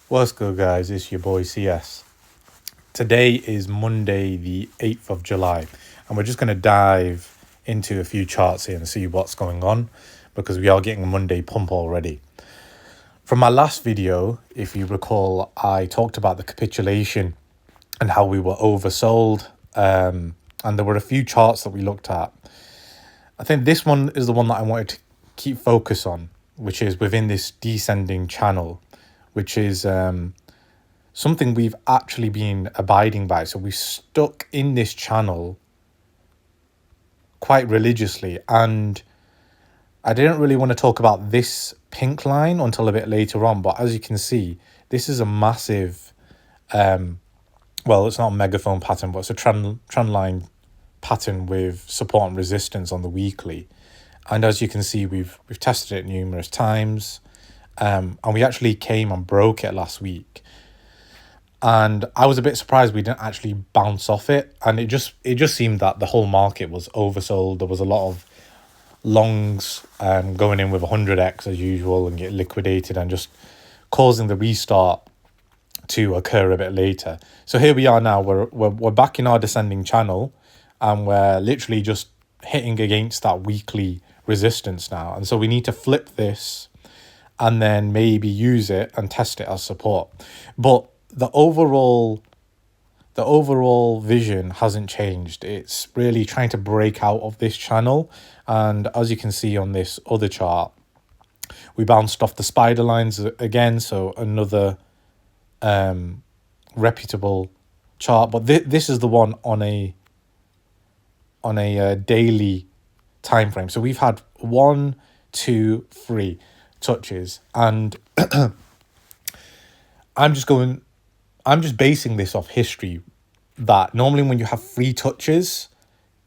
What's good, guys? It's your boy CS. Today is Monday, the 8th of July, and we're just going to dive into a few charts here and see what's going on because we are getting a Monday pump already. From my last video, if you recall, I talked about the capitulation and how we were oversold, and there were a few charts that we looked at. I think this one is the one that I wanted to keep focus on, which is within this descending channel, which is something we've actually been abiding by. So we stuck in this channel quite religiously, and I didn't really want to talk about this pink line until a bit later on, but as you can see, this is a massive well, it's not a megaphone pattern, but it's a trend line pattern with support and resistance on the weekly. And as you can see, we've tested it numerous times, and we actually came and broke it last week. And I was a bit surprised we didn't actually bounce off it, and it just seemed that the whole market was oversold. There was a lot of longs going in with 100x as usual and get liquidated and just causing the restart to occur a bit later. So here we are now. We're back in our descending channel, and we're literally just hitting against that weekly resistance now. And so we need to flip this and then maybe use it and test it as support. But the overall vision hasn't changed. It's really trying to break out of this channel. And as you can see on this other chart, we bounced off the spider lines again. So another reputable chart. But this is the one on a daily time frame. So we've had 1, 2, 3 touches, and I'm just basing this off history, that normally when you have 3 touches,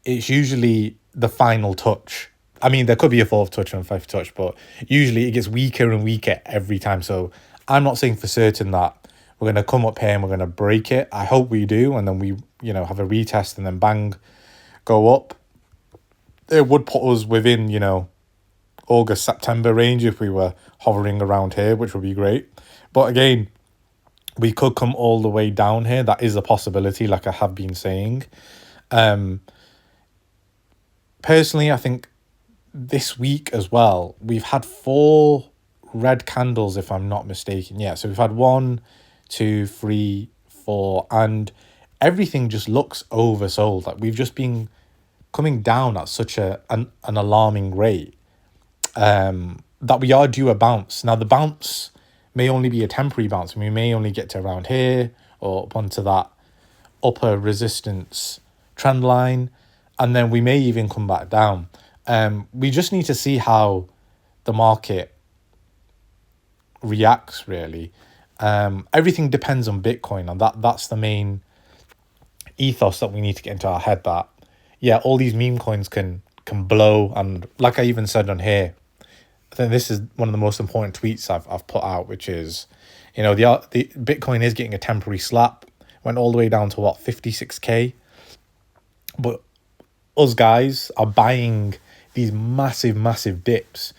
it's usually the final touch. I mean, there could be a 4th touch and a 5th touch, but usually it gets weaker and weaker every time. So I'm not saying for certain that we're going to come up here and we're going to break it. I hope we do, and then we, have a retest and then bang, go up. It would put us within, August, September range if we were hovering around here, which would be great. But again, we could come all the way down here. That is a possibility, like I have been saying. Personally, I think this week as well, we've had 4 red candles, if I'm not mistaken. Yeah, so we've had 1, 2, 3, 4, and everything just looks oversold. Like we've just been coming down at such an alarming rate that we are due a bounce. Now, the bounce may only be a temporary bounce. We may only get to around here or up onto that upper resistance trend line, and then we may even come back down. We just need to see how the market reacts, really. Everything depends on Bitcoin, and that's the main ethos that we need to get into our head, that all these meme coins can blow. And like I even said on here, I think this is one of the most important tweets I've put out, which is, the Bitcoin is getting a temporary slap. Went all the way down to 56k, but us guys are buying these massive dips.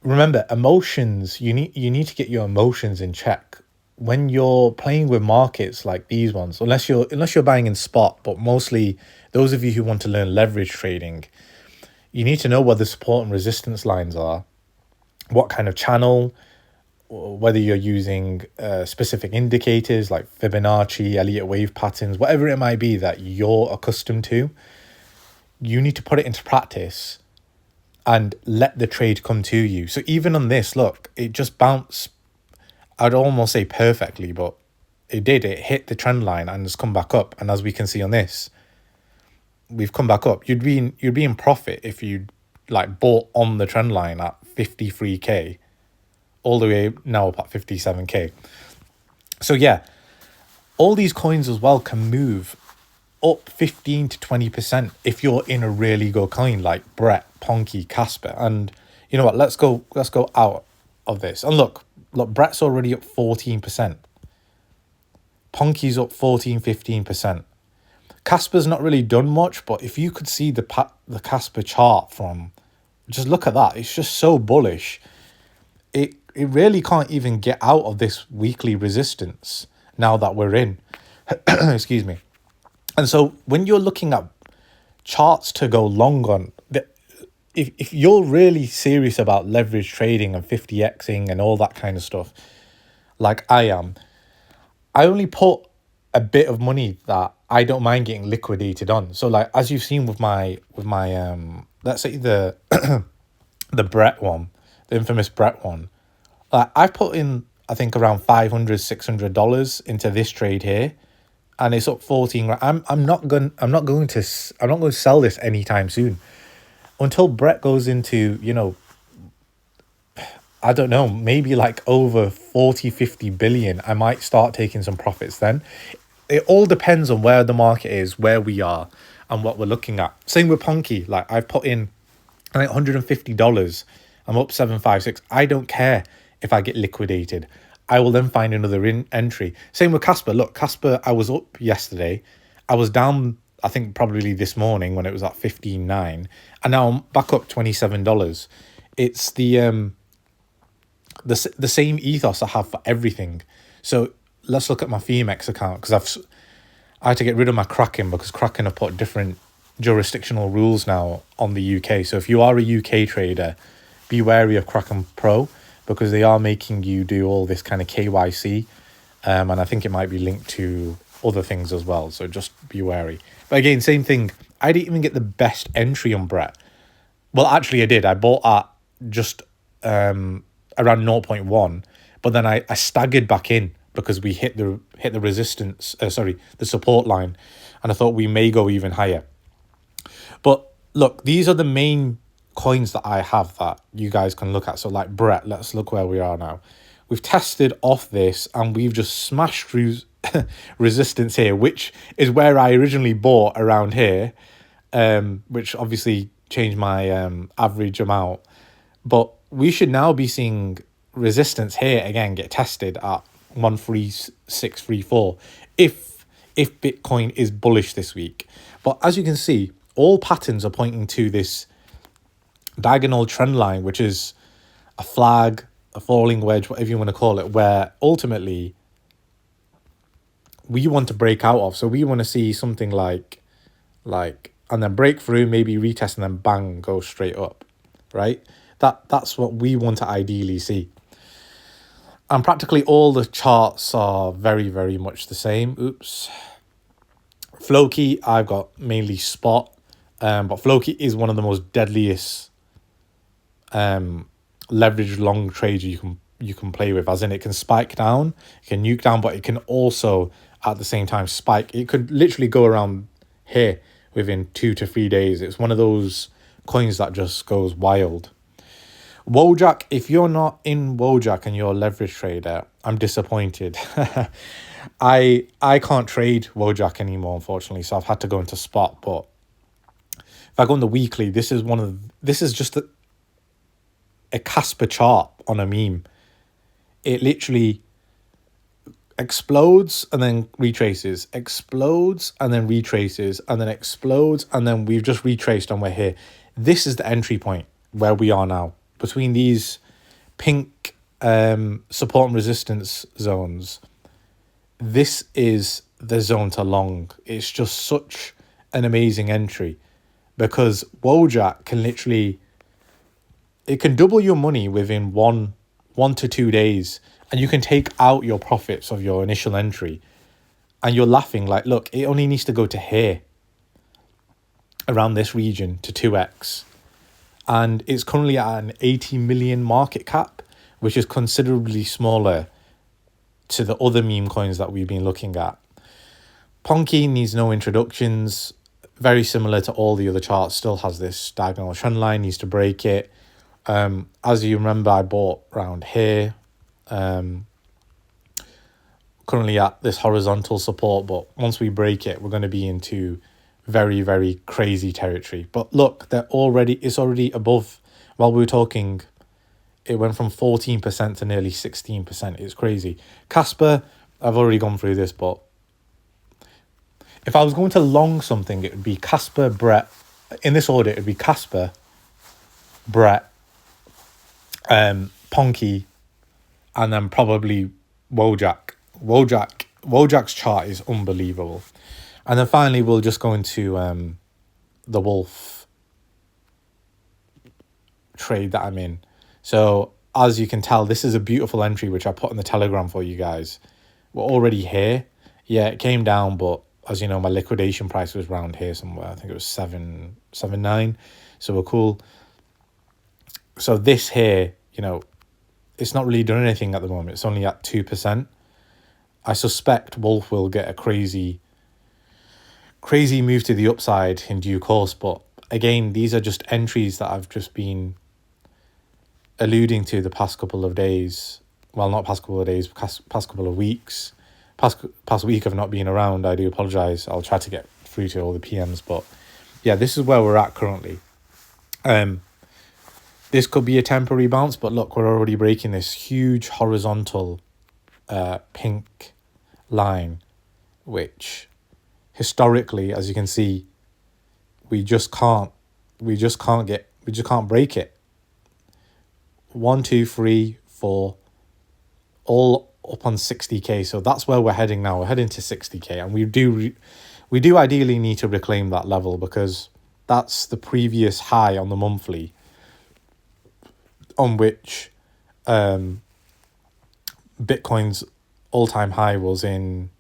Remember, emotions. You need to get your emotions in check when you're playing with markets like these ones. Unless you're buying in spot, but mostly those of you who want to learn leverage trading, you need to know where the support and resistance lines are, what kind of channel, whether you're using specific indicators like Fibonacci, Elliott wave patterns, whatever it might be that you're accustomed to. You need to put it into practice and let the trade come to you. So even on this, look, it just bounced, I'd almost say perfectly, but it did. It hit the trend line and has come back up. And as we can see on this, we've come back up. You'd be in profit if you bought on the trend line at 53k, all the way now up at 57k. So all these coins as well can move up 15 to 20% if you're in a really good coin like Brett, Ponky, Casper. And you know what? Let's go out of this. And look, Brett's already up 14%. Ponky's up 15%. Casper's not really done much, but if you could see the Casper chart from, just look at that. It's just so bullish. It it really can't even get out of this weekly resistance now that we're in. Excuse me. And so when you're looking at charts to go long on, if you're really serious about leverage trading and 50xing and all that kind of stuff, like I am, I only put a bit of money that I don't mind getting liquidated on. So like, as you've seen with my let's say the the Brett one, the infamous Brett one, like I've put in, I think, around $500-$600 into this trade here, and it's up 14 grand. I'm not going to sell this anytime soon until Brett goes into, you know, I don't know, maybe like over 40-50 billion. I might start taking some profits then. It all depends on where the market is, where we are, and what we're looking at. Same with Ponky. Like I've put in, I think, $150. I'm up 756. I don't care if I get liquidated. I will then find another entry. Same with Casper. Look, Casper, I was up yesterday. I was down, I think, probably this morning when it was at 15.9, and now I'm back up $27. It's the same ethos I have for everything. So let's look at my Phemex account, because I had to get rid of my Kraken because Kraken have put different jurisdictional rules now on the UK. So if you are a UK trader, be wary of Kraken Pro, because they are making you do all this kind of KYC, and I think it might be linked to other things as well. So just be wary. But again, same thing. I didn't even get the best entry on Brett. Well, actually, I did. I bought at just around 0.1, but then I staggered back in because we hit the resistance. The support line, and I thought we may go even higher. But look, these are the main coins that I have that you guys can look at. So like Brett, let's look where we are now. We've tested off this and we've just smashed through resistance here, which is where I originally bought around here, which obviously changed my average amount. But we should now be seeing resistance here again get tested at 13634 if Bitcoin is bullish this week. But as you can see, all patterns are pointing to this diagonal trend line, which is a flag, a falling wedge, whatever you want to call it, where ultimately we want to break out of. So we want to see something like and then break through, maybe retest, and then bang, go straight up, right? That's what we want to ideally see. And practically all the charts are very, very much the same. Oops. Floki, I've got mainly spot, but Floki is one of the most deadliest leverage long trades you can play with, as in it can spike down, it can nuke down, but it can also at the same time spike. It could literally go around here within 2 to 3 days. It's one of those coins that just goes wild. Wojak, if you're not in Wojak and you're a leverage trader, I'm disappointed. I can't trade Wojak anymore, unfortunately, so I've had to go into spot. But if I go on the weekly, this is just a Casper chart on a meme. It literally explodes and then retraces, explodes and then retraces, and then explodes, and then we've just retraced and we're here. This is the entry point where we are now, between these pink support and resistance zones. This is the zone to long. It's just such an amazing entry, because Wojak can literally, it can double your money within one to 2 days, and you can take out your profits of your initial entry, and you're laughing like, look, it only needs to go to here, around this region, to 2x. And it's currently at an 80 million market cap, which is considerably smaller to the other meme coins that we've been looking at. Ponky needs no introductions. Very similar to all the other charts. Still has this diagonal trend line. Needs to break it. As you remember, I bought around here. Currently at this horizontal support. But once we break it, we're going to be into very, very crazy territory. But look, it's already above. While we were talking, it went from 14% to nearly 16%. It's crazy. Casper, I've already gone through this, but if I was going to long something, it would be Casper, Brett. In this order, it would be Casper, Brett, Ponky, and then probably Wojak. Wojak's chart is unbelievable. And then finally, we'll just go into the Wolf trade that I'm in. So as you can tell, this is a beautiful entry which I put in the Telegram for you guys. We're already here. Yeah, it came down, but as you know, my liquidation price was around here somewhere. I think it was 779. So we're cool. So this here, you know, it's not really done anything at the moment. It's only at 2%. I suspect Wolf will get a crazy move to the upside in due course. But again, these are just entries that I've just been alluding to the past couple of days. Well, not past couple of days, past couple of weeks. Past week of not being around, I do apologise. I'll try to get through to all the PMs. But yeah, this is where we're at currently. This could be a temporary bounce, but look, we're already breaking this huge horizontal pink line, which historically, as you can see, we just can't break it. 1, 2, 3, 4, all up on 60k. So that's where we're heading now. We're heading to 60k, and we do ideally need to reclaim that level, because that's the previous high on the monthly, on which Bitcoin's all-time high was in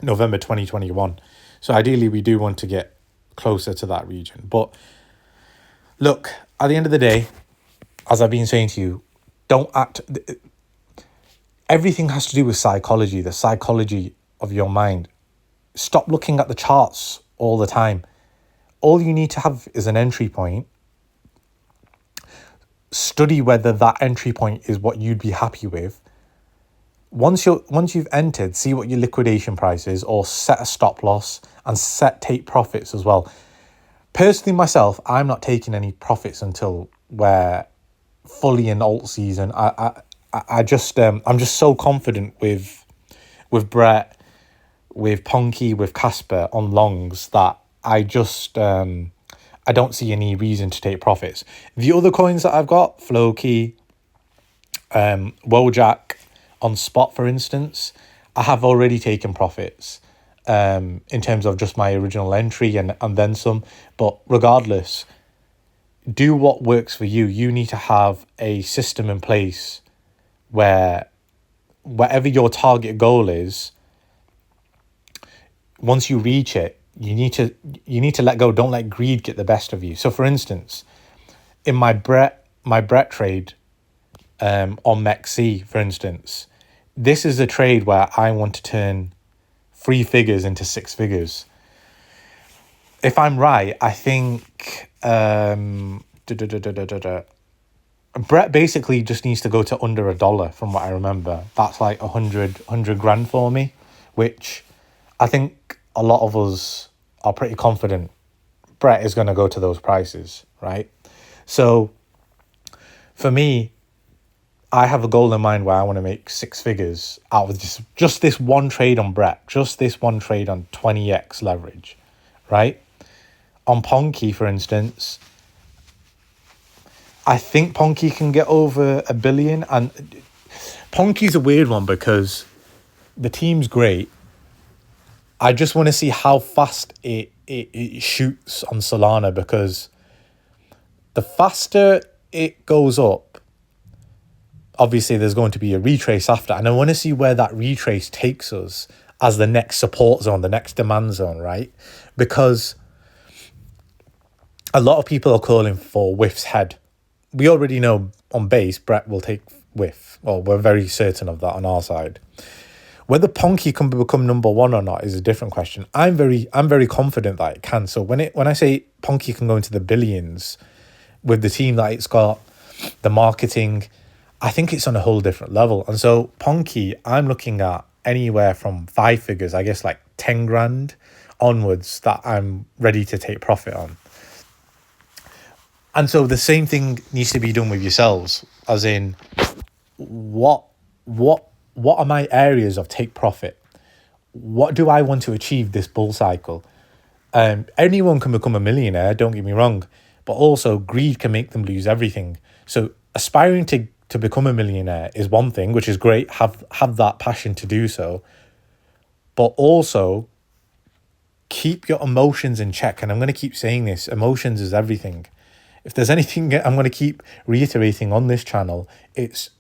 November 2021. So ideally, we do want to get closer to that region. But look, at the end of the day, as I've been saying to you, don't act. Everything has to do with psychology, the psychology of your mind. Stop looking at the charts all the time. All you need to have is an entry point. Study whether that entry point is what you'd be happy with. Once you've entered, see what your liquidation price is, or set a stop loss and set take profits as well. Personally, myself, I'm not taking any profits until we're fully in alt season. I'm just so confident with Brett, with Ponky, with Casper on longs that I don't see any reason to take profits. The other coins that I've got, Floki, Wojak on spot, for instance, I have already taken profits in terms of just my original entry and then some. But regardless, do what works for you. You need to have a system in place where whatever your target goal is, once you reach it, you need to let go. Don't let greed get the best of you. So for instance, in my Brett trade on MEXC, for instance, this is a trade where I want to turn 3 figures into 6 figures. If I'm right, I think Brett basically just needs to go to under $1, from what I remember. That's like 100 grand for me, which I think a lot of us are pretty confident Brett is going to go to those prices, right? So for me, I have a goal in mind where I want to make 6 figures out of just this one trade on Brett, just this one trade on 20x leverage, right? On Ponky, for instance, I think Ponky can get over $1 billion. And Ponky's a weird one because the team's great. I just want to see how fast it shoots on Solana, because the faster it goes up, obviously there's going to be a retrace after. And I want to see where that retrace takes us as the next support zone, the next demand zone, right? Because a lot of people are calling for Whiff's head. We already know on base, Brett will take Whiff. Well, we're very certain of that on our side. Whether Ponky can become number one or not is a different question. I'm very confident that it can. So when I say Ponky can go into the billions with the team that it's got, the marketing, I think it's on a whole different level. And so Ponky, I'm looking at anywhere from 5 figures, I guess like 10 grand onwards, that I'm ready to take profit on. And so the same thing needs to be done with yourselves, as in what are my areas of take profit? What do I want to achieve this bull cycle? Anyone can become a millionaire, don't get me wrong, but also greed can make them lose everything. So aspiring to become a millionaire is one thing, which is great. Have that passion to do so, but also keep your emotions in check. And I'm going to keep saying this, emotions is everything. If there's anything I'm going to keep reiterating on this channel, it's